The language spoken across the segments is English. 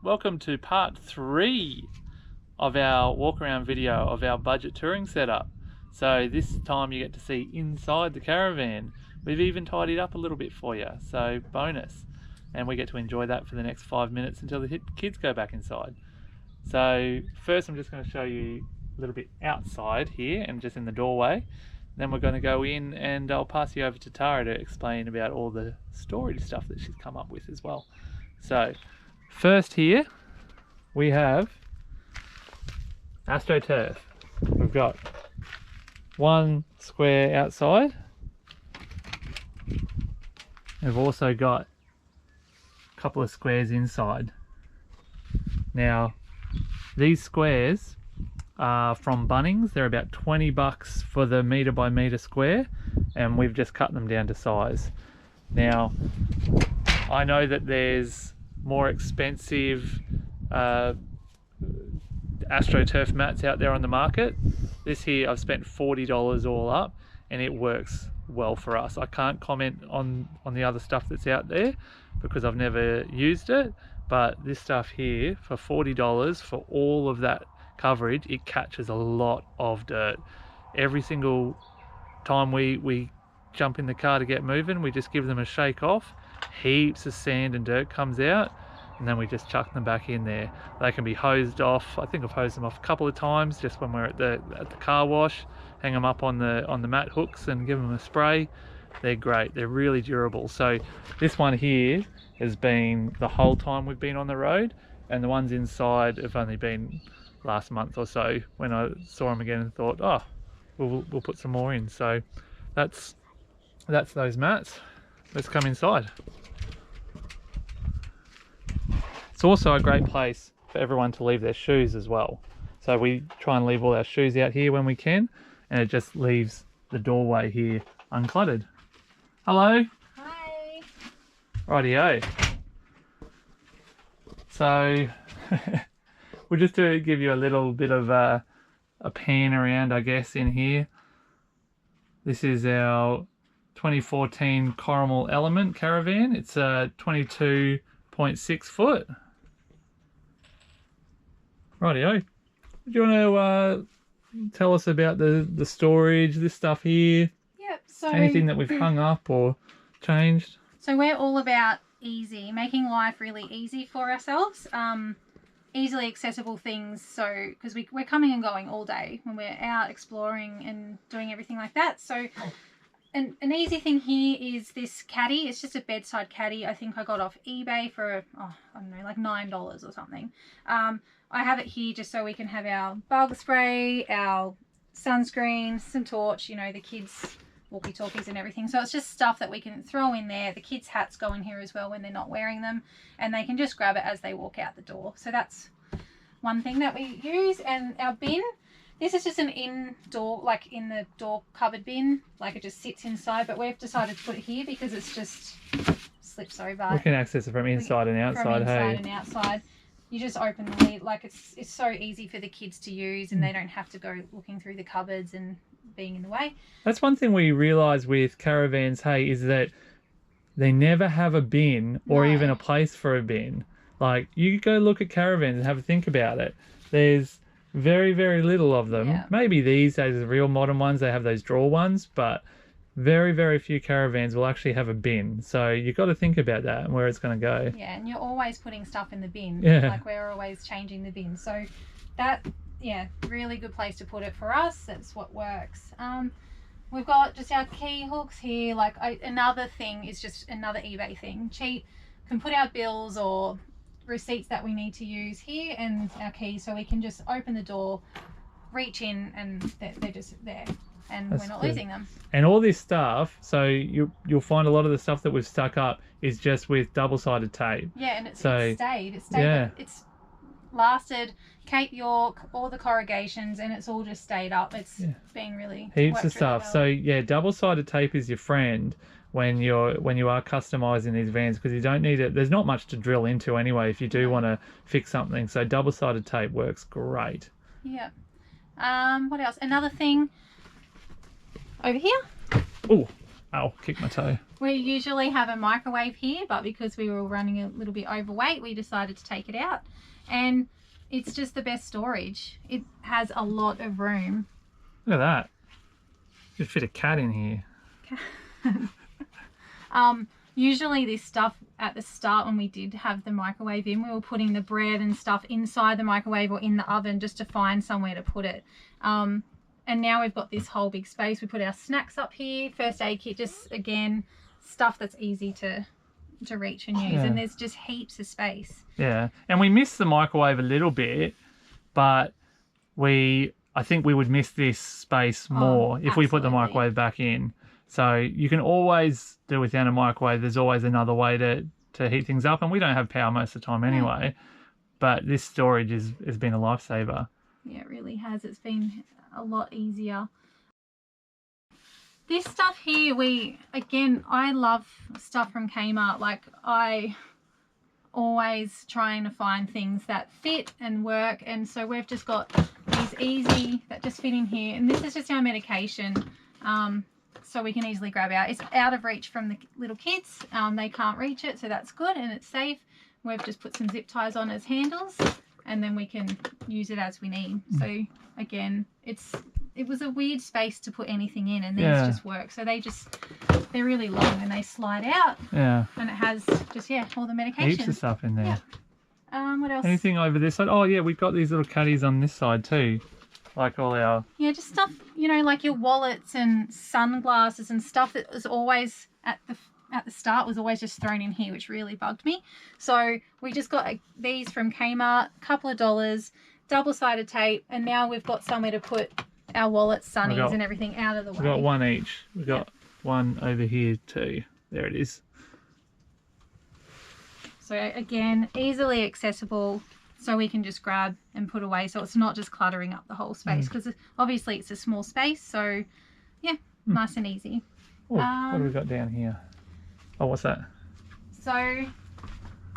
welcome to part 3 of our walk around video of our budget touring setup. So this time you get to see inside the caravan. We've even tidied up a little bit for you, so bonus. And we get to enjoy that for the next 5 minutes until the kids go back inside. So first I'm just going to show you a little bit outside here and just in the doorway. Then we're going to go in and I'll pass you over to Tara to explain about all the storage stuff that she's come up with as well. So first here we have AstroTurf. We've got one square outside. We've also got a couple of squares inside. Now these squares are from Bunks. They're about 20 bucks for the metre by metre square, and we've just cut them down to size. Now I know that there's more expensive AstroTurf mats out there on the market. This here I've spent $40 all up and it works well for us. I can't comment on the other stuff that's out there because I've never used it, but this stuff here for $40 for all of that coverage, it catches a lot of dirt. Every single time we jump in the car to get moving, we just give them a shake off, heaps of sand and dirt comes out, and then we just chuck them back in there. They can be hosed off. I think I've hosed them off a couple of times just when we're at the car wash. Hang them up on the mat hooks and give them a spray. They're great, they're really durable. So this one here has been the whole time we've been on the road, and the ones inside have only been last month or so when I saw them again and thought, oh, we'll put some more in. So that's those mats. Let's come inside. It's also a great place for everyone to leave their shoes as well. So we try and leave all our shoes out here when we can, and it just leaves the doorway here uncluttered. Hello. Hi. Rightio. So we'll just give you a little bit of a pan around, I guess, in here. This is our 2014 Caramel Element caravan. It's a 22.6 foot. Rightio. Do you want to tell us about the storage, this stuff here? Yep. So anything that we've hung up or changed? So we're all about easy, making life really easy for ourselves. Easily accessible things, so because we're coming and going all day when we're out exploring and doing everything like that. So an easy thing here is this caddy. It's just a bedside caddy. I think I got off eBay for I don't know, like $9 or something. I have it here just so we can have our bug spray, our sunscreen, some torch, you know, the kids' walkie-talkies and everything. So it's just stuff that we can throw in there. The kids' hats go in here as well when they're not wearing them, and they can just grab it as they walk out the door. So that's one thing that we use. And our bin, this is just an indoor, like in the door cupboard bin, like it just sits inside, but we've decided to put it here because it's just slips over. We can access it from inside and outside. From inside and outside. You just open the lid. Like it's so easy for the kids to use, and they don't have to go looking through the cupboards and being in the way. That's one thing we realise with caravans, hey, is that they never have a bin or even a place for a bin. Like, you go look at caravans and have a think about it. There's very, very little of them. Yeah. Maybe these days, the real modern ones, they have those drawer ones, but very, very few caravans will actually have a bin. So you've got to think about that and where it's going to go. Yeah, and you're always putting stuff in the bin. Yeah. Like, we're always changing the bin. So that, yeah, really good place to put it for us. That's what works. We've got just our key hooks here. Like, another thing is just another eBay thing. Cheap. Can put our bills or receipts that we need to use here, and our keys, so we can just open the door, reach in, and they're just there, and we're not losing them. And all this stuff, so you'll find a lot of the stuff that we've stuck up is just with double-sided tape. Yeah, and it's stayed. Yeah. It's lasted. Cape York, all the corrugations, and it's all just stayed up. It's been really heaps of stuff. Well. So yeah, double-sided tape is your friend when you are customizing these vans, because you don't need it. There's not much to drill into anyway if you do want to fix something. So double-sided tape works great. Yeah. What else? Another thing over here. Oh, Ow, kick my toe. We usually have a microwave here, but because we were running a little bit overweight, we decided to take it out. And it's just the best storage. It has a lot of room. Look at that. You could fit a cat in here. Usually this stuff at the start when we did have the microwave in, we were putting the bread and stuff inside the microwave or in the oven just to find somewhere to put it. And now we've got this whole big space. We put our snacks up here, first aid kit, just again, stuff that's easy to reach and use. Yeah. And there's just heaps of space. Yeah, and we miss the microwave a little bit, but I think we would miss this space more if we put the absolutely. microwave back in. So you can always do without a microwave. There's always another way to heat things up, and we don't have power most of the time anyway. But this storage has been a lifesaver. Yeah, it really has. It's been a lot easier. This stuff here, I love stuff from Kmart. Like, I always trying to find things that fit and work, and so we've just got these easy that just fit in here, and this is just our medication, so we can easily grab out. It's out of reach from the little kids. They can't reach it, so that's good and it's safe. We've just put some zip ties on as handles, and then we can use it as we need. So again, it was a weird space to put anything in, and these just work. So they're really long and they slide out. Yeah. And it has just, all the medication. Heaps of stuff in there. Yeah. What else? Anything over this side? Oh yeah, we've got these little caddies on this side too. Like all our... Yeah, just stuff, like your wallets and sunglasses and stuff that was always at the start was always just thrown in here, which really bugged me. So we just got these from Kmart, a couple of dollars, double-sided tape, and now we've got somewhere to put our wallets, sunnies and everything out of the way. We've got one each. We've got one over here too. There it is. So again, easily accessible, so we can just grab and put away, so it's not just cluttering up the whole space, because obviously it's a small space. So nice and easy. Oh, what have we got down here? Oh, what's that? So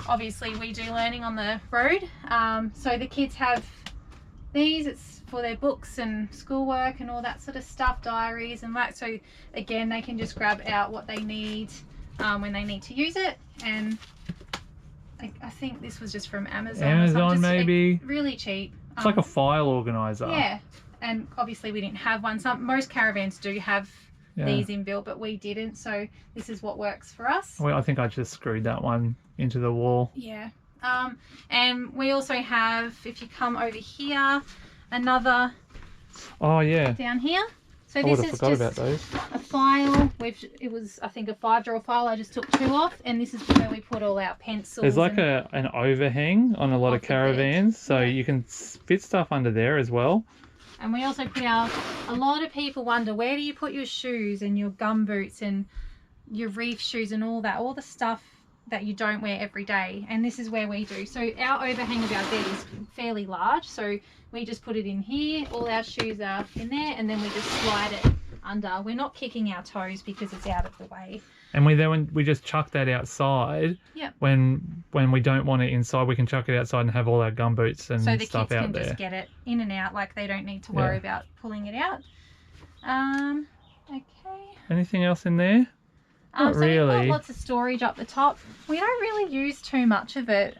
obviously we do learning on the road, so the kids have these. It's for their books and schoolwork and all that sort of stuff, diaries and that. So again, they can just grab out what they need when they need to use it. And I think this was just from Amazon. Amazon, maybe. Really cheap. It's like a file organizer. Yeah, and obviously we didn't have one. Most caravans do have these inbuilt, but we didn't. So this is what works for us. Well, I think I just screwed that one into the wall. Yeah. And we also have, if you come over here, another. Oh yeah. Down here. So I this would have is forgot just about those. a file. It was, I think, a 5-drawer file. I just took 2 off, and this is where we put all our pencils. There's like an overhang on a lot of caravans, so you can fit stuff under there as well. And we also put a lot of people wonder, where do you put your shoes and your gum boots and your reef shoes and all the stuff that you don't wear every day, and this is where we do. So our overhang of our bed is fairly large, so we just put it in here. All our shoes are in there, and then we just slide it under. We're not kicking our toes because it's out of the way. And we just chuck that outside. Yep. When we don't want it inside, we can chuck it outside and have all our gum boots and so the stuff kids out can there. just get it in and out, like they don't need to worry about pulling it out. Okay. Anything else in there? Not so really. We've got lots of storage up the top. We don't really use too much of it.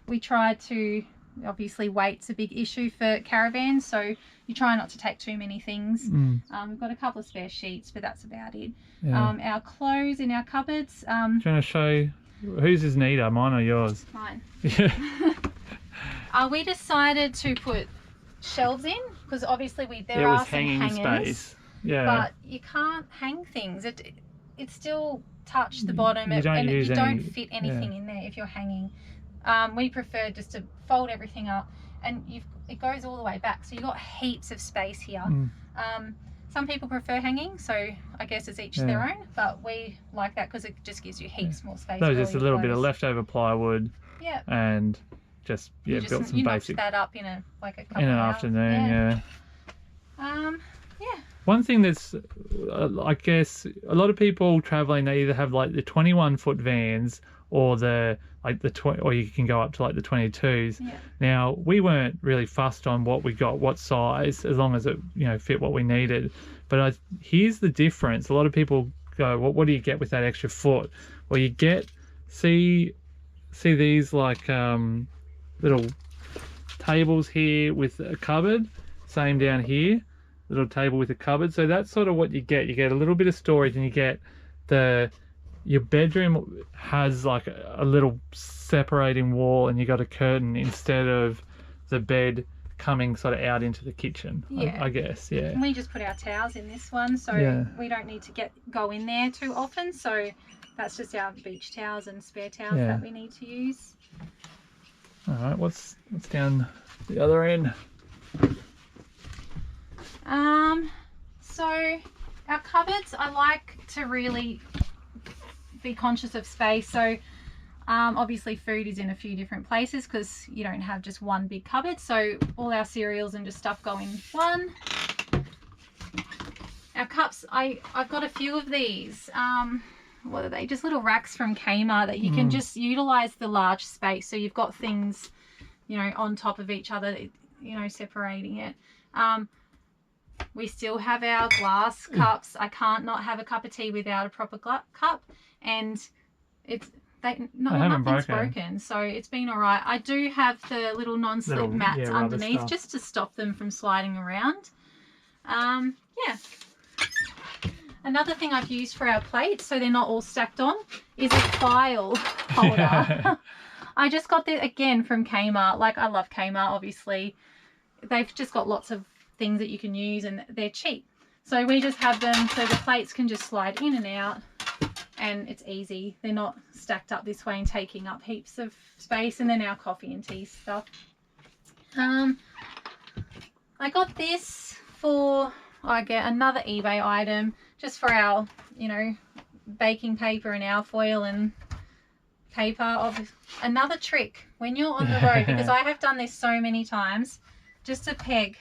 We try to, obviously weight's a big issue for caravans, so you try not to take too many things. We've got a couple of spare sheets, but that's about it. Our clothes in our cupboards. Do you want to show whose is neater, mine or yours? Mine. Yeah. We decided to put shelves in because obviously there are some hangers, space. Yeah. but you can't hang things. It still touch the bottom, You don't and use you don't any- fit anything in there if you're hanging. We prefer just to fold everything up, and it goes all the way back, so you've got heaps of space here. Some people prefer hanging, so I guess it's each their own, but we like that because it just gives you heaps more space. No, just a little bit of leftover plywood. Yeah. And just built some you basic knocked that up in a couple in an of hours. afternoon. Yeah. Yeah. One thing that's, I guess, a lot of people traveling, they either have like the 21-foot vans or or you can go up to like the 22s. Yeah. Now, we weren't really fussed on what we got, what size, as long as it fit what we needed. But here's the difference. A lot of people go, what do you get with that extra foot? Well, you get, see these like little tables here with a cupboard, same down here, little table with a cupboard. So that's sort of what you get. You get a little bit of storage, and you get your bedroom has like a little separating wall, and you got a curtain instead of the bed coming sort of out into the kitchen. Yeah. I guess, yeah. And we just put our towels in this one, so we don't need to go in there too often. So that's just our beach towels and spare towels that we need to use. All right, what's down the other end? So our cupboards, I like to really be conscious of space. So obviously food is in a few different places because you don't have just one big cupboard. So all our cereals and just stuff go in one. Our cups, I've got a few of these. What are they? Just little racks from Kmart that you can just utilize the large space. So you've got things, you know, on top of each other, you know, separating it. We still have our glass cups. I can't not have a cup of tea without a proper cup, and nothing's broken, so it's been all right. I do have the little non-slip mats underneath just to stop them from sliding around. Yeah. Another thing I've used for our plates, so they're not all stacked on, is a file holder. I just got that again from Kmart. Like, I love Kmart, obviously. They've just got lots of things that you can use, and they're cheap. So we just have them so the plates can just slide in and out, and it's easy. They're not stacked up this way and taking up heaps of space. And then our coffee and tea stuff. I got this for, I get another eBay item just for our, you know, baking paper and our foil and paper. Another trick when you're on the road, because I have done this so many times, just a peg,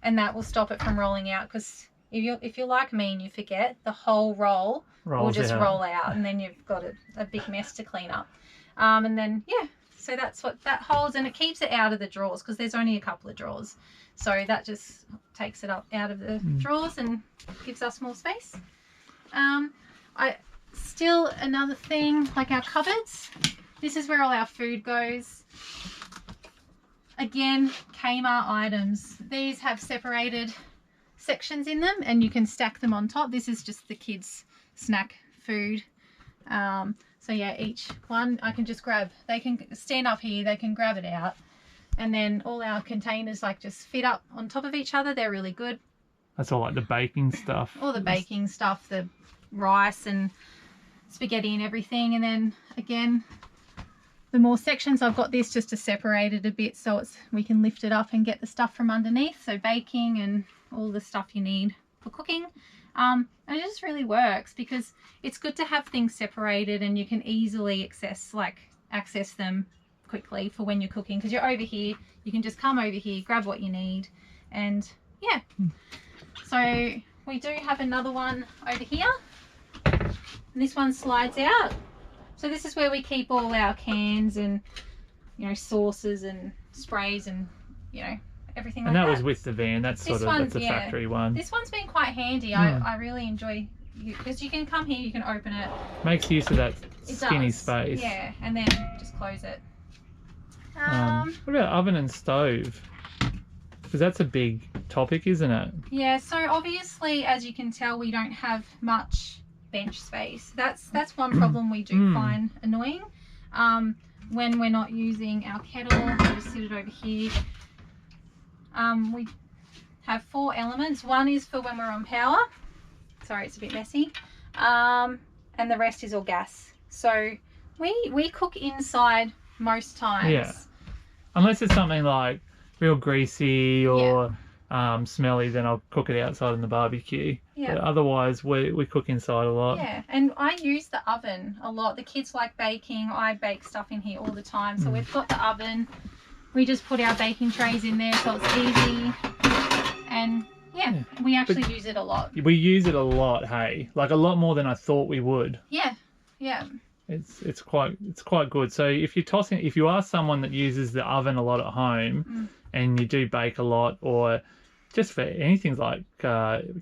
and that will stop it from rolling out. Because if you're like me and you forget, the whole roll will just roll out, and then you've got a big mess to clean up. And then so that's what that holds, and it keeps it out of the drawers because there's only a couple of drawers. So that just takes it up out of the drawers and gives us more space. Another thing, like our cupboards, this is where all our food goes. Again, Kmart items. These have separated sections in them, and you can stack them on top. This is just the kids' snack food. So yeah, each one I can just grab. They can stand up here, they can grab it out. And then all our containers like just fit up on top of each other. They're really good. That's all like the baking stuff. All the baking stuff, the rice and spaghetti and everything. And then again, the more sections, I've got this just to separate it a bit so we can lift it up and get the stuff from underneath. So baking and all the stuff you need for cooking. And it just really works because it's good to have things separated, and you can easily access them quickly for when you're cooking, because you're over here, you can just come over here, grab what you need, and yeah. So we do have another one over here, and this one slides out. So this is where we keep all our cans and, you know, sauces and sprays and, you know, everything like that. And that was with the van. That's that's a factory one. This one's been quite handy. I really enjoy, because you can come here, you can open it. Makes use of that skinny space. Yeah, and then just close it. What about oven and stove? Because that's a big topic, isn't it? Yeah, so obviously, as you can tell, we don't have much bench space. That's one problem we do find annoying. When we're not using our kettle, I'll just sit it over here. We have 4 elements. One is for when we're on power. Sorry, it's a bit messy. And the rest is all gas. So we cook inside most times. Yeah. Unless it's something like real greasy or smelly, then I'll cook it outside in the barbecue. Yeah. But otherwise, we cook inside a lot. Yeah, and I use the oven a lot. The kids like baking. I bake stuff in here all the time. So we've got the oven. We just put our baking trays in there so it's easy. And yeah, we actually use it a lot. We use it a lot, hey? Like a lot more than I thought we would. Yeah, yeah. It's quite good. So if you are someone that uses the oven a lot at home and you do bake a lot, or just for anything like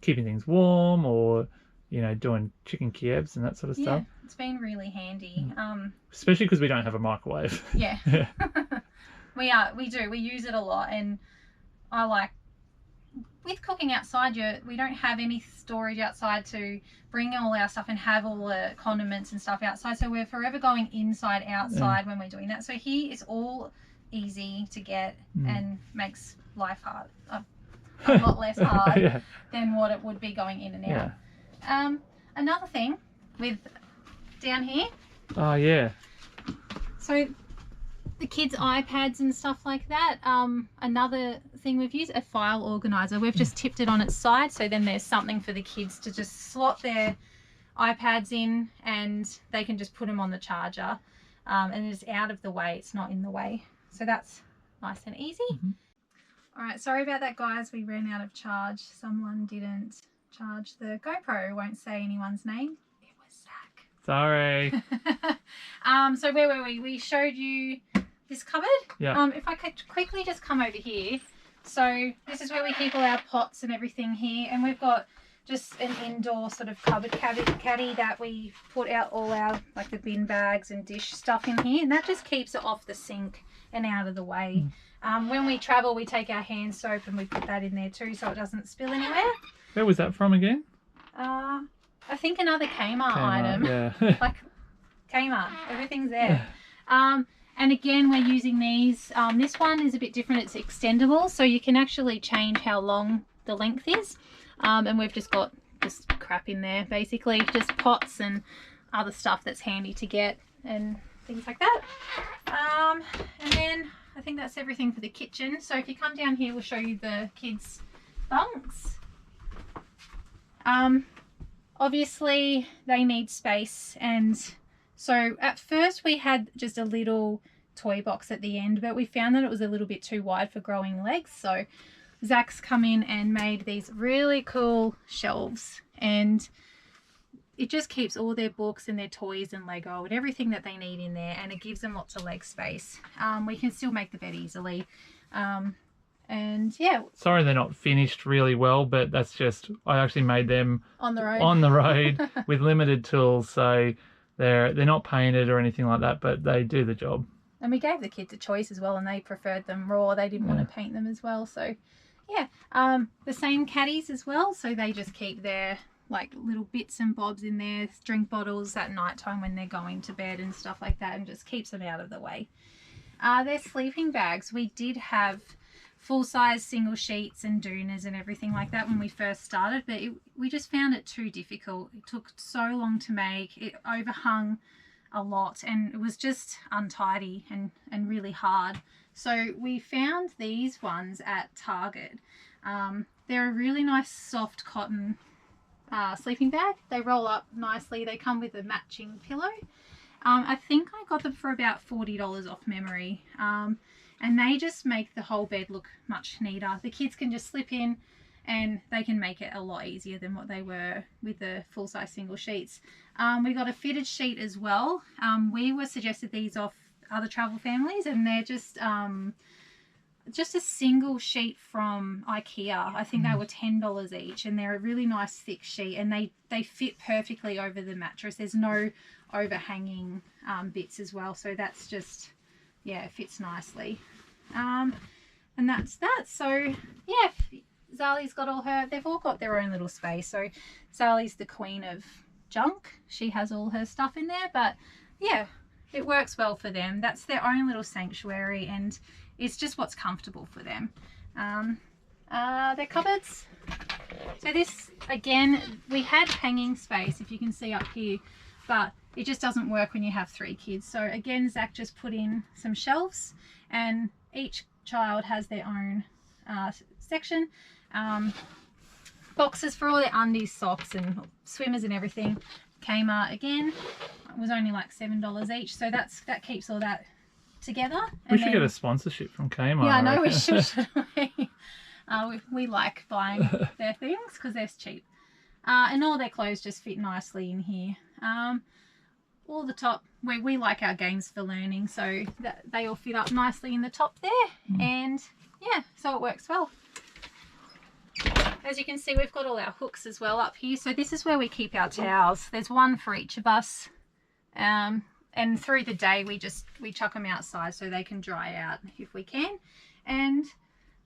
keeping things warm or you know, doing chicken Kievs and that sort of Yeah, stuff. it's been really handy. Especially because we don't have a microwave. Yeah. Yeah. We use it a lot, and I like, with cooking outside, we don't have any storage outside to bring all our stuff and have all the condiments and stuff outside, so we're forever going inside outside when we're doing that. So here it's all easy to get and makes life hard, a lot less hard than what it would be going in and out. Another thing with down here, Oh yeah, so the kids' iPads and stuff like that. Another thing we've used, a file organizer. We've just tipped it on its side, so then there's something for the kids to just slot their iPads in, and they can just put them on the charger, and it's out of the way, it's not in the way, so that's nice and easy. All right, sorry about that, guys. We ran out of charge. Someone didn't charge the GoPro. Won't say anyone's name. It was Zach. sorry. So where were we? We showed you this cupboard. Yeah. If I could quickly just come over here. So this is where we keep all our pots and everything here, and we've got just an indoor sort of cupboard caddy that we put out all our, like, the bin bags and dish stuff in here, and that just keeps it off the sink and out of the way. When we travel, we take our hand soap and we put that in there too, so it doesn't spill anywhere. Where was that from again? I think another Kmart item. Yeah. Like Kmart, everything's there. And again, we're using these. This one is a bit different. It's extendable, so you can actually change how long the length is. And we've just got just crap in there, basically, just pots and other stuff that's handy to get and things like that. And then I think that's everything for the kitchen. So if you come down here, we'll show you the kids' bunks. Obviously they need space, and so at first we had just a little toy box at the end, but we found that it was a little bit too wide for growing legs, so Zach's come in and made these really cool shelves, and it just keeps all their books and their toys and Lego and everything that they need in there, and it gives them lots of leg space. We can still make the bed easily. And yeah, Sorry they're not finished really well, but that's just, I actually made them on the road. on the road with limited tools, so they're not painted or anything like that, but they do the job. And we gave the kids a choice as well, and they preferred them raw. They didn't want to paint them as well. So yeah, the same caddies as well, so they just keep their, like, little bits and bobs in there, drink bottles at night time when they're going to bed and stuff like that, and just keeps them out of the way. Their sleeping bags, we did have full-size single sheets and doonas and everything like that when we first started, but we just found it too difficult. It took so long to make, it overhung a lot, and it was just untidy and really hard. So we found these ones at Target. They're a really nice soft cotton sleeping bag. They roll up nicely. They come with a matching pillow. I think I got them for about $40 off memory. And they just make the whole bed look much neater. The kids can just slip in and they can make it a lot easier than what they were with the full-size single sheets. We got a fitted sheet as well. We were suggested these off other travel families, and they're just a single sheet from IKEA. I think they were $10 each, and they're a really nice thick sheet, and they fit perfectly over the mattress. There's no overhanging bits as well, so that's just, yeah, it fits nicely. And that's that. So yeah, Zali's got all her, they've all got their own little space. So Zali's the queen of junk. She has all her stuff in there, but yeah, it works well for them. That's their own little sanctuary, and it's just what's comfortable for them. Their cupboards. So this, again, we had hanging space, if you can see up here, but it just doesn't work when you have 3 kids. So again, Zach just put in some shelves, and each child has their own section. Boxes for all their undies, socks and swimmers and everything. Kmart, again, was only like $7 each, so that keeps all that together. We should get a sponsorship from Kmart. Yeah, I know we should. We like buying their things because they're cheap. And all their clothes just fit nicely in here. All the top, we like our games for learning, so that they all fit up nicely in the top there. And yeah, so it works well. as you can see, we've got all our hooks as well up here. So this is where we keep our towels. There's one for each of us. And through the day, we chuck them outside so they can dry out if we can. And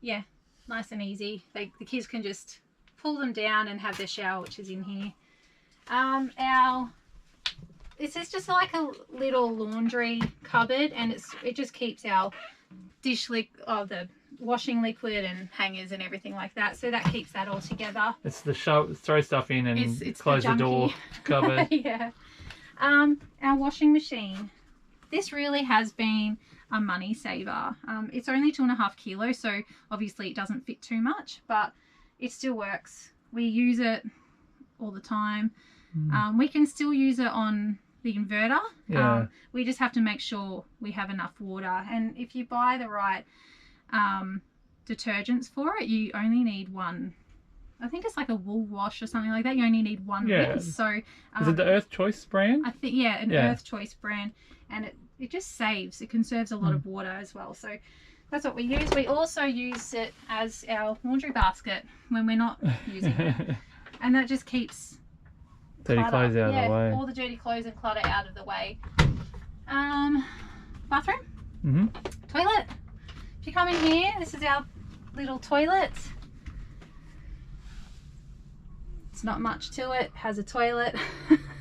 yeah, nice and easy. The kids can just pull them down and have their shower, which is in here. This is just like a little laundry cupboard, and it just keeps our the washing liquid and hangers and everything like that. So that keeps that all together. It's the throw stuff in and it's close the door cupboard. Yeah. Our washing machine. This really has been a money saver. It's only 2.5 kilos, so obviously it doesn't fit too much, but it still works. We use it all the time. We can still use it on the inverter. Yeah. We just have to make sure we have enough water, and if you buy the right detergents for it, you only need one. I think it's like a wool wash or something like that. You only need one rinse. So is it the Earth Choice brand? I think Earth Choice brand, and it just conserves a lot of water as well. So that's what we use. We also use it as our laundry basket when we're not using it, and that just keeps dirty clothes out of the way. All the dirty clothes and clutter out of the way. Bathroom. Toilet. If you come in here, this is our little toilet. It's not much to it. Has a toilet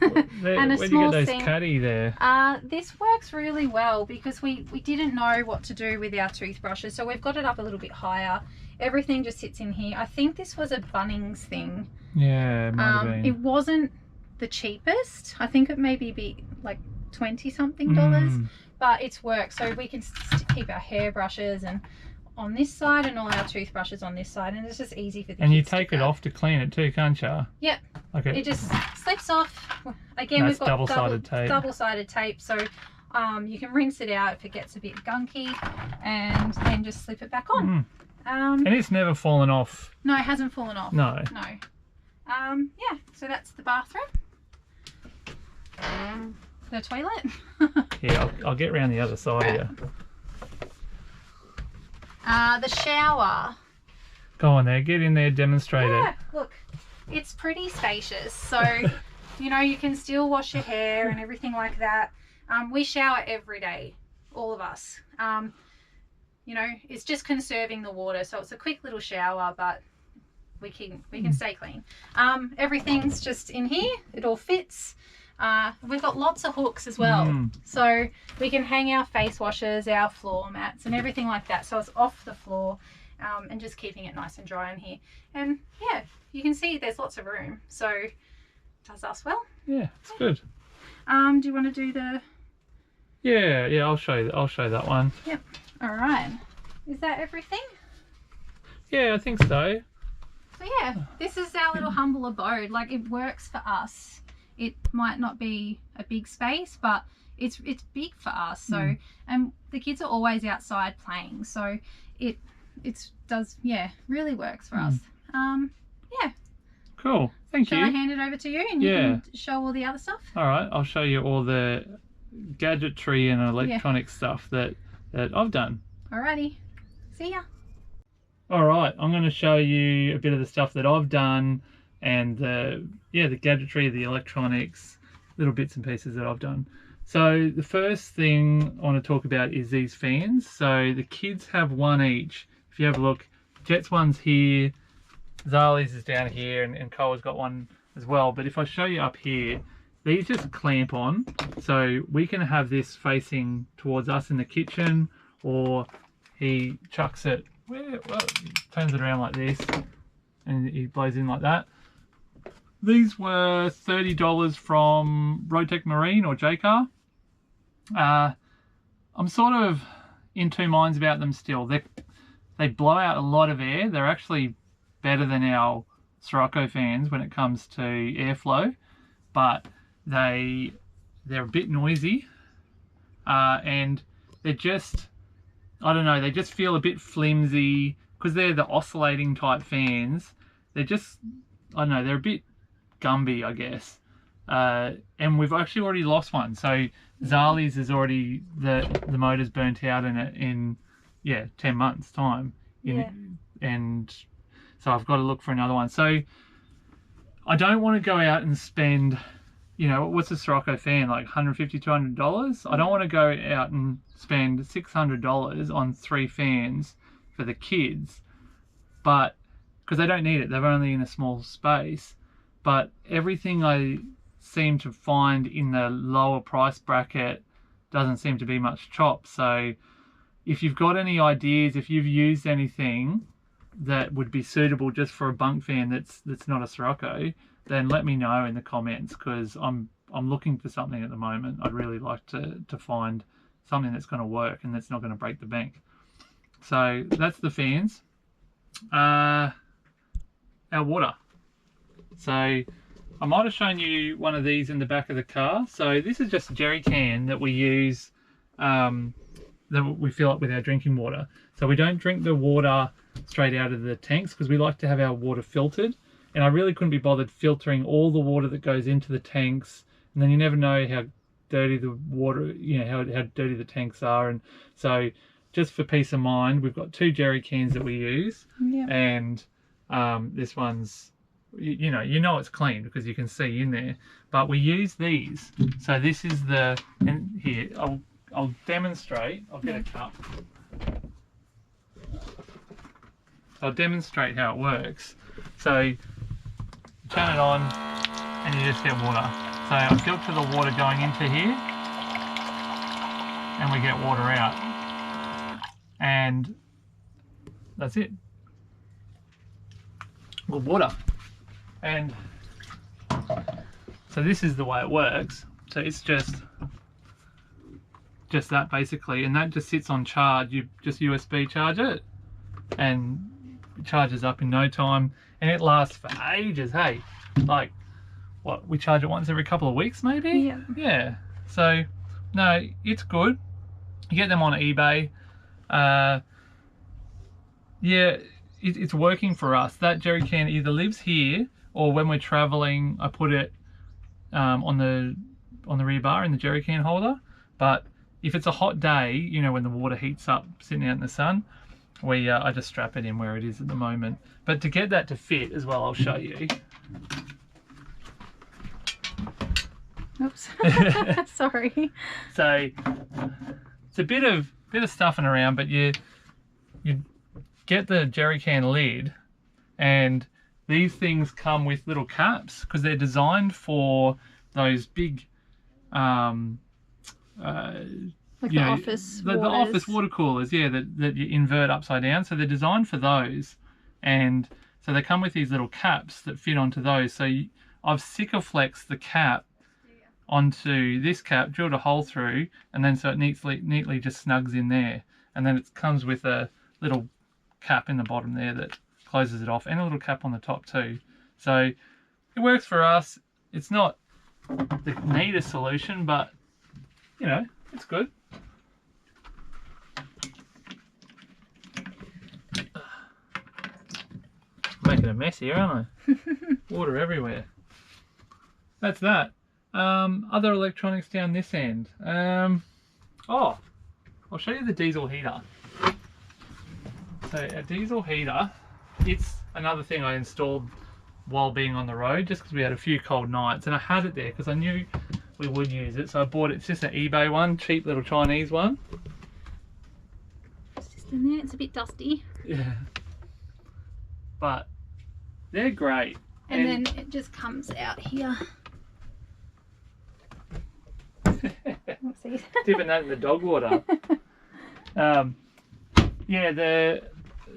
and a where small do you get those sink. caddy there? This works really well because we didn't know what to do with our toothbrushes, so we've got it up a little bit higher. Everything just sits in here. I think this was a Bunnings thing. Yeah, it might have been. It wasn't the cheapest. I think it maybe be like $20 something, but it's worked. So we can keep our hairbrushes and on this side and all our toothbrushes on this side, and it's just easy for the kids. And you take it off to clean it too, can't you? Yep. Okay. It just slips off. Again, we've got double-sided tape. Double-sided tape, so you can rinse it out if it gets a bit gunky, and then just slip it back on. And it's never fallen off. No, it hasn't fallen off. No. No. Yeah. So that's the bathroom. The toilet. Yeah, I'll get around the other side here. The shower. Go on there, get in there, demonstrate it. Look, it's pretty spacious. So, you know, you can still wash your hair and everything like that. We shower every day, all of us. You know, it's just conserving the water. So it's a quick little shower, but we can stay clean. Everything's just in here. It all fits. We've got lots of hooks as well, so we can hang our face washers, our floor mats and everything like that, so it's off the floor, and just keeping it nice and dry in here. And yeah, you can see there's lots of room, so it does us well. Yeah, it's good. Do you want to do the... Yeah, I'll show that one. Yep. All right, is that everything? Yeah, I think so. So yeah, this is our little humble abode. Like, it works for us. It might not be a big space, but it's big for us. So and the kids are always outside playing, so it does really works for us. Yeah. Cool. Thank you. Shall I hand it over to you and you can show all the other stuff? All right, I'll show you all the gadgetry and electronic stuff that I've done. Alrighty. See ya. All right, I'm going to show you a bit of the stuff that I've done, and the gadgetry, the electronics, little bits and pieces that I've done. So the first thing I want to talk about is these fans. So the kids have one each. If you have a look, Jet's one's here, Zali's is down here, and Cole's got one as well. But if I show you up here, these just clamp on. So we can have this facing towards us in the kitchen, or he chucks it, turns it around like this, and he blows in like that. These were $30 from Rotec Marine or JCar. I'm sort of in two minds about them still. They blow out a lot of air. They're actually better than our Sirocco fans when it comes to airflow, but they're a bit noisy, and they're just, I don't know, they just feel a bit flimsy because they're the oscillating type fans. They're just, I don't know, they're a bit Gumby, I guess. And we've actually already lost one. So Zali's is already, the motor's burnt out in 10 months time. And So I've got to look for another one. So I don't want to go out and spend, you know, what's a Sirocco fan, like $150, $200? I don't want to go out and spend $600 on 3 fans for the kids, but because they don't need it, they're only in a small space. But everything I seem to find in the lower price bracket doesn't seem to be much chop. So if you've got any ideas, if you've used anything that would be suitable just for a bunk fan that's not a Sirocco, then let me know in the comments, because I'm looking for something at the moment. I'd really like to find something that's going to work and that's not going to break the bank. So that's the fans. Our water. So I might have shown you one of these in the back of the car. So this is just a jerry can that we use, that we fill up with our drinking water. So we don't drink the water straight out of the tanks because we like to have our water filtered. And I really couldn't be bothered filtering all the water that goes into the tanks. And then you never know how dirty the water, you know, how dirty the tanks are. And so just for peace of mind, we've got 2 jerry cans that we use. Yep. And this one's, you know it's clean because you can see in there. But we use these. So this is the, and here, I'll demonstrate. I'll get a cup. I'll demonstrate how it works. So you turn it on and you just get water. So I filter the water going into here and we get water out. And that's it. Good water. And so this is the way it works. So it's just that basically, and that just sits on charge. You just USB charge it and it charges up in no time, and it lasts for ages. Hey, like what, we charge it once every couple of weeks maybe? Yeah. So no, it's good. You get them on eBay. Yeah, it's working for us. That jerry can either lives here, or when we're traveling I put it on the rear bar in the jerry can holder. But if it's a hot day, you know, when the water heats up sitting out in the sun, I just strap it in where it is at the moment. But to get that to fit as well, I'll show you. Oops. Sorry. So it's a bit of stuffing around, but you get the jerry can lid, and these things come with little caps because they're designed for those big like the office the office water coolers, yeah, that you invert upside down. So they're designed for those, and so they come with these little caps that fit onto those. So I've Sikaflexed the cap onto this cap, drilled a hole through, and then so it neatly just snugs in there. And then it comes with a little cap in the bottom there that closes it off, and a little cap on the top too. So it works for us. It's not the neatest solution, but you know, it's good. Making a mess here, aren't I? Water everywhere. That's that. Other electronics down this end. Oh, I'll show you the diesel heater. So a diesel heater, it's another thing I installed while being on the road, just because we had a few cold nights, and I had it there because I knew we would use it. So I bought it. It's just an eBay one, cheap little Chinese one. It's just in there. It's a bit dusty. Yeah. But they're great. And then it just comes out here. Dipping that in the dog water. Yeah,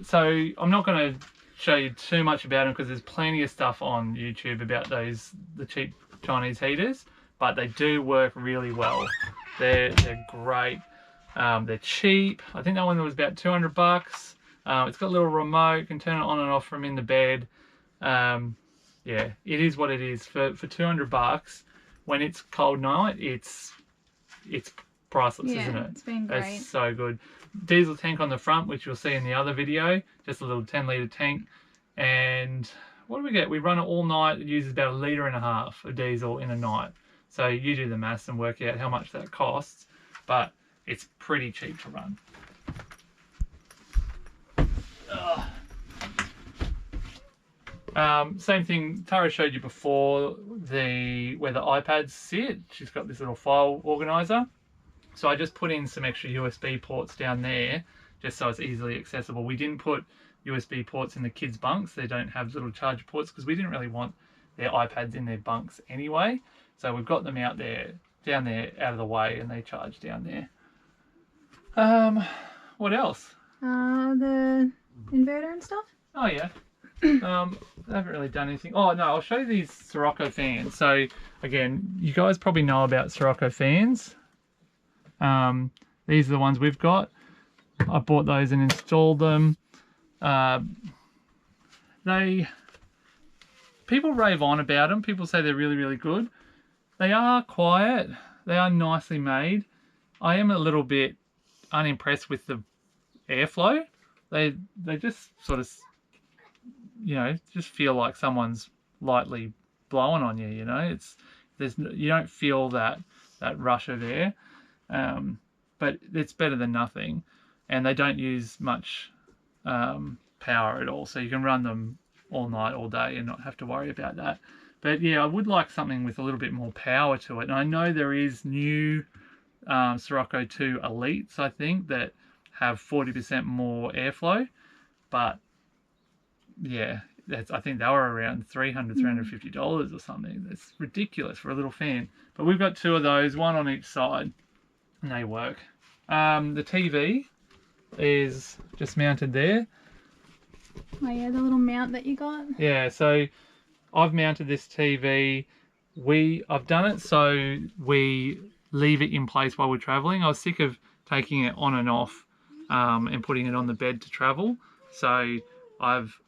so I'm not going to show you too much about them because there's plenty of stuff on YouTube about the cheap Chinese heaters, but they do work really well. They're great. They're cheap. I think that one was about $200. It's got a little remote, you can turn it on and off from in the bed. Yeah, it is what it is. For $200 when it's cold night, it's priceless, yeah, isn't it? It's been great. It's so good. Diesel tank on the front, which you'll see in the other video, just a little 10-litre tank. And what do we get? We run it all night. It uses about 1.5 litres of diesel in a night. So you do the maths and work out how much that costs, but it's pretty cheap to run. Same thing Tara showed you before, where the iPads sit. She's got this little file organizer. So I just put in some extra USB ports down there just so it's easily accessible. We didn't put USB ports in the kids' bunks. They don't have little charge ports because we didn't really want their iPads in their bunks anyway. So we've got them down there, out of the way, and they charge down there. What else? The inverter and stuff. Oh yeah. I haven't really done anything. Oh no, I'll show you these Sirocco fans. So again, you guys probably know about Sirocco fans. These are the ones we've got. I bought those and installed them. People rave on about them. People say they're really, really good. They are quiet. They are nicely made. I am a little bit unimpressed with the airflow. They just sort of, just feel like someone's lightly blowing on you. You don't feel that rush of air, but it's better than nothing, and they don't use much power at all, so you can run them all night, all day, and not have to worry about that. But yeah, I would like something with a little bit more power to it. And I know there is new Sirocco 2 Elites, I think, that have 40% more airflow, but yeah, I think they were around $350 or something. That's ridiculous for a little fan. But we've got two of those, one on each side, and they work. The TV is just mounted there. Oh yeah, the little mount that you got. Yeah, so I've mounted this TV. I've done it so we leave it in place while we're traveling. I was sick of taking it on and off and putting it on the bed to travel. So I've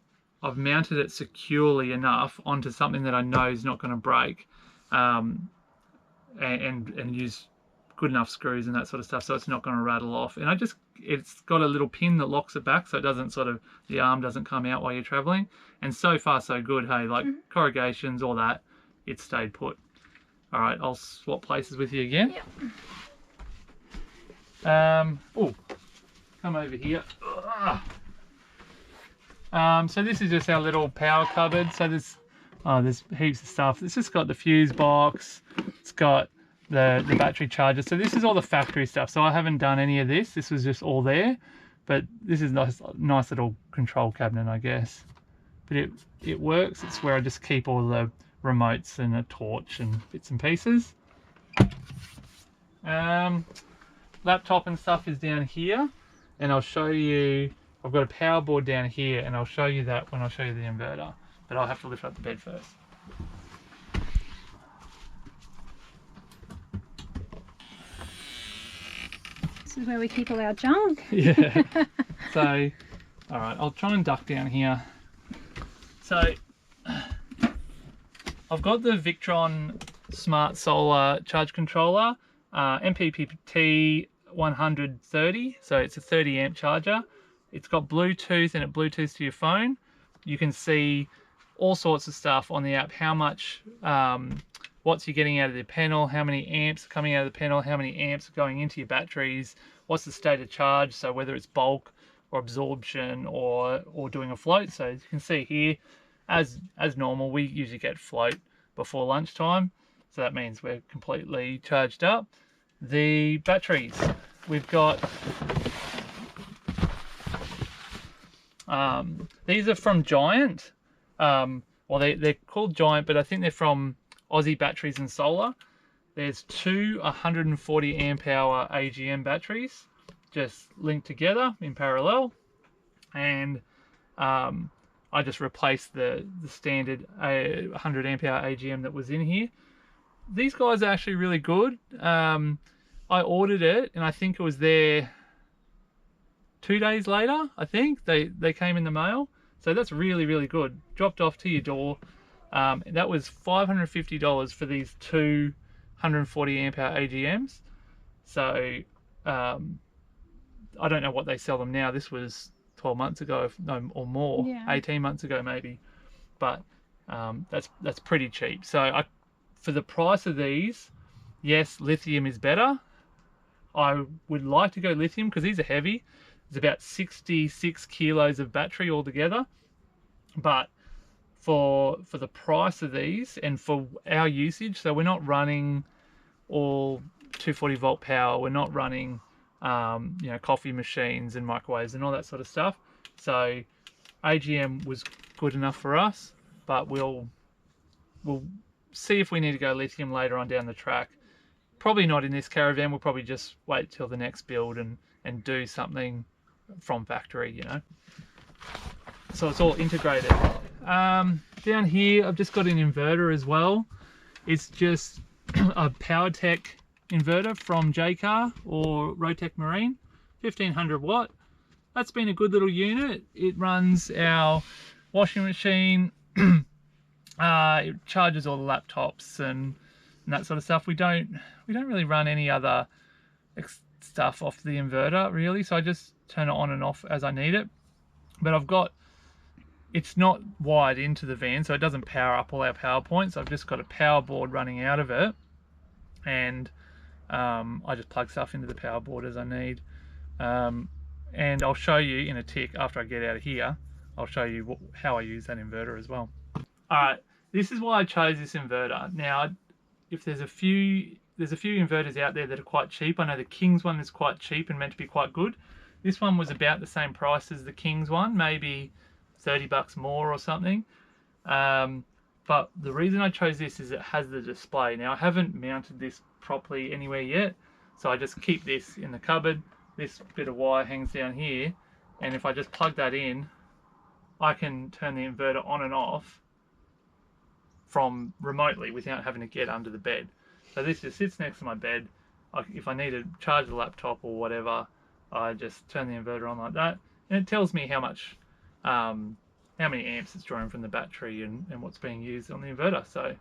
mounted it securely enough onto something that I know is not going to break, and use good enough screws and that sort of stuff, so it's not going to rattle off. And it's got a little pin that locks it back, so it doesn't the arm doesn't come out while you're traveling. And so far so good. Hey, like corrugations, all that, it stayed put. All right, I'll swap places with you again. Yep. Come over here. So this is just our little power cupboard. So there's heaps of stuff. It's just got the fuse box. It's got the battery charger. So this is all the factory stuff. So I haven't done any of this. This was just all there. But this is nice little control cabinet, I guess. But it works. It's where I just keep all the remotes and a torch and bits and pieces. Laptop and stuff is down here. And I'll show you, I've got a power board down here, and I'll show you that when I show you the inverter. But I'll have to lift up the bed first. This is where we keep all our junk. Yeah. So, all right, I'll try and duck down here. So, I've got the Victron Smart Solar Charge Controller, MPPT 130, so it's a 30 amp charger. It's got Bluetooth, and it Bluetooths to your phone. You can see all sorts of stuff on the app, how much watts you're getting out of the panel, how many amps are coming out of the panel, how many amps are going into your batteries, what's the state of charge, so whether it's bulk or absorption or doing a float. So as you can see here, as normal, we usually get float before lunchtime, so that means we're completely charged up. The batteries, we've got these are from Giant. Well, they're called Giant, but I think they're from Aussie Batteries and Solar. There's two 140 amp hour AGM batteries just linked together in parallel, and I just replaced the standard 100 amp hour AGM that was in here. These guys are actually really good. I ordered it, and I think it was there 2 days later. I think they came in the mail, so that's really, really good. Dropped off to your door. That was $550 for these two 140 amp hour AGMs. So I don't know what they sell them now. This was 12 months ago, no, or more, yeah. 18 months ago maybe. But that's pretty cheap. So for the price of these, yes, lithium is better. I would like to go lithium because these are heavy. It's about 66 kilos of battery altogether. But for the price of these and for our usage. So we're not running all 240 volt power. We're not running you know, coffee machines and microwaves and all that sort of stuff. So AGM was good enough for us, but we'll see if we need to go lithium later on down the track. Probably not in this caravan. We'll probably just wait till the next build and do something from factory, you know. So it's all integrated. Down here I've just got an inverter as well. It's just a PowerTech inverter from JCar or Rotec Marine, 1500 watt. That's been a good little unit. It runs our washing machine, it charges all the laptops and that sort of stuff. We don't really run any other stuff off the inverter really, so I just turn it on and off as I need it. But it's not wired into the van, so it doesn't power up all our power points. I've just got a power board running out of it, and I just plug stuff into the power board as I need. And I'll show you in a tick after I get out of here. I'll show you how I use that inverter as well. All right, this is why I chose this inverter. Now, if there's a few inverters out there that are quite cheap. I know the King's one is quite cheap and meant to be quite good. This one was about the same price as the King's one, maybe 30 bucks more or something. But the reason I chose this is it has the display. Now I haven't mounted this properly anywhere yet, so I just keep this in the cupboard. This bit of wire hangs down here, and if I just plug that in, I can turn the inverter on and off from remotely without having to get under the bed. So this just sits next to my bed. If I need to charge the laptop or whatever, I just turn the inverter on like that, and it tells me how much, how many amps it's drawing from the battery and what's being used on the inverter. So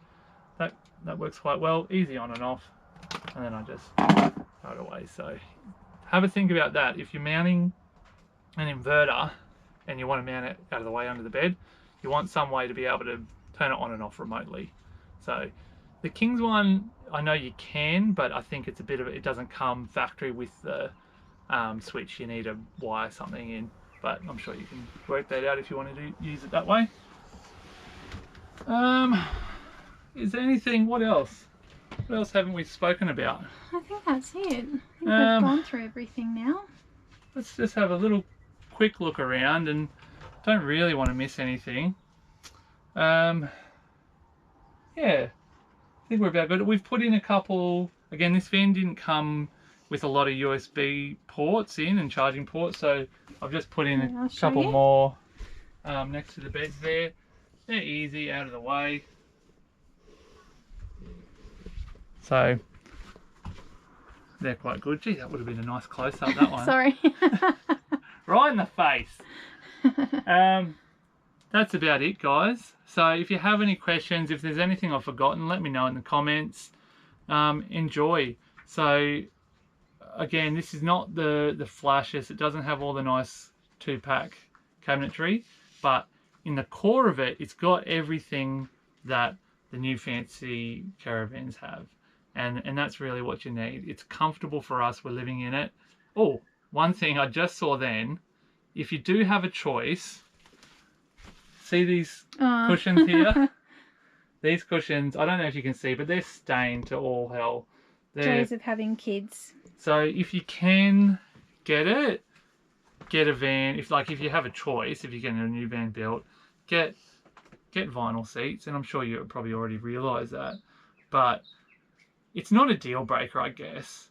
that works quite well, easy on and off, and then I just throw it away. So have a think about that. If you're mounting an inverter and you want to mount it out of the way under the bed, you want some way to be able to turn it on and off remotely. So the King's one, I know you can, but I think it's a bit of it doesn't come factory with the switch. You need to wire something in, but I'm sure you can work that out if you want to use it that way. Is there anything? What else haven't we spoken about? I think that's it. I think we've gone through everything now. Let's just have a little quick look around, and don't really want to miss anything. Yeah, I think we're about good. We've put in a couple, again, this van didn't come with a lot of USB ports in and charging ports, so I've just put in a couple more next to the beds there. They're easy, out of the way. So they're quite good. Gee, that would have been a nice close-up, that one. Sorry. Right in the face. That's about it, guys. So if you have any questions, if there's anything I've forgotten, let me know in the comments. Enjoy. So again, this is not the flashes. It doesn't have all the nice 2-pack cabinetry, but in the core of it, it's got everything that the new fancy caravans have. And that's really what you need. It's comfortable for us. We're living in it. Oh, one thing I just saw then, if you do have a choice, see these cushions here? These cushions, I don't know if you can see, but they're stained to all hell. Joys of having kids. So if you can get it, get a van. If you have a choice, if you're getting a new van built, get vinyl seats, and I'm sure you probably already realise that. But it's not a deal breaker, I guess,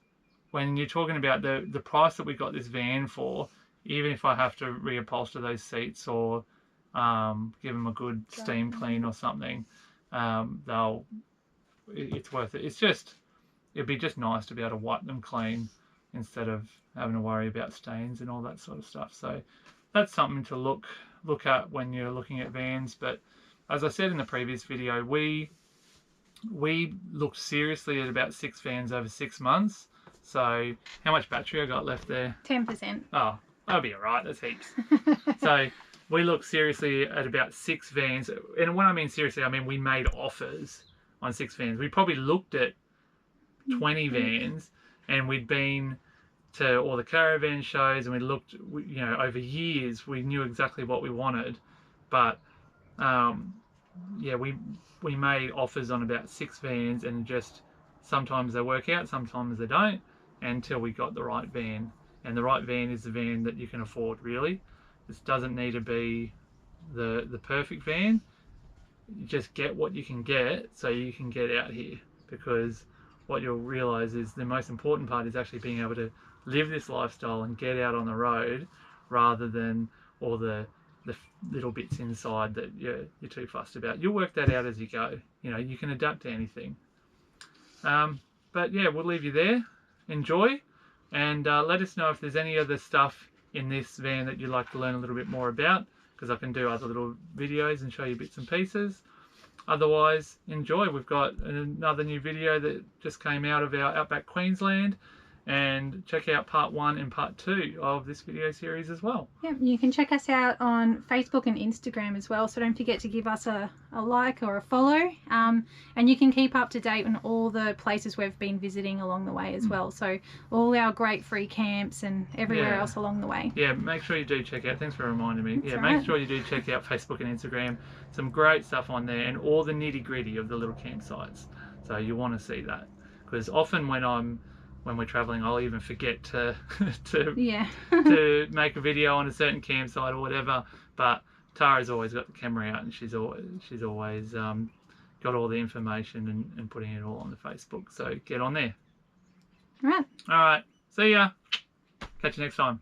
when you're talking about the price that we got this van for. Even if I have to reupholster those seats or give them a good steam clean or something, it's worth it. It'd be just nice to be able to wipe them clean instead of having to worry about stains and all that sort of stuff. So that's something to look at when you're looking at vans. But as I said in the previous video, we looked seriously at about 6 vans over 6 months. So how much battery I got left there? 10%. Oh, that'll be all right. That's heaps. So we looked seriously at about 6 vans. And when I mean seriously, I mean we made offers on 6 vans. We probably looked at 20 vans, and we'd been to all the caravan shows, and we looked, over years, we knew exactly what we wanted. But yeah, we made offers on about 6 vans, and just sometimes they work out, sometimes they don't, until we got the right van. And the right van is the van that you can afford, really. This doesn't need to be the perfect van. You just get what you can get so you can get out here, because what you'll realize is the most important part is actually being able to live this lifestyle and get out on the road, rather than all the little bits inside that you're too fussed about. You'll work that out as you go. You know, you can adapt to anything. But yeah, we'll leave you there. Enjoy, and let us know if there's any other stuff in this van that you'd like to learn a little bit more about, because I can do other little videos and show you bits and pieces. Otherwise, enjoy. We've got another new video that just came out of our Outback Queensland, and check out part 1 and part 2 of this video series as well. Yeah, you can check us out on Facebook and Instagram as well, so don't forget to give us a like or a follow, and you can keep up to date on all the places we've been visiting along the way as well, so all our great free camps and everywhere else along the way. Yeah, make sure you do check out, thanks for reminding me. That's make sure you do check out Facebook and Instagram. Some great stuff on there, and all the nitty gritty of the little campsites, so you want to see that, because often when we're traveling, I'll even forget to to make a video on a certain campsite or whatever. But Tara's always got the camera out, and she's always got all the information and putting it all on the Facebook. So get on there. All right. All right. See ya. Catch you next time.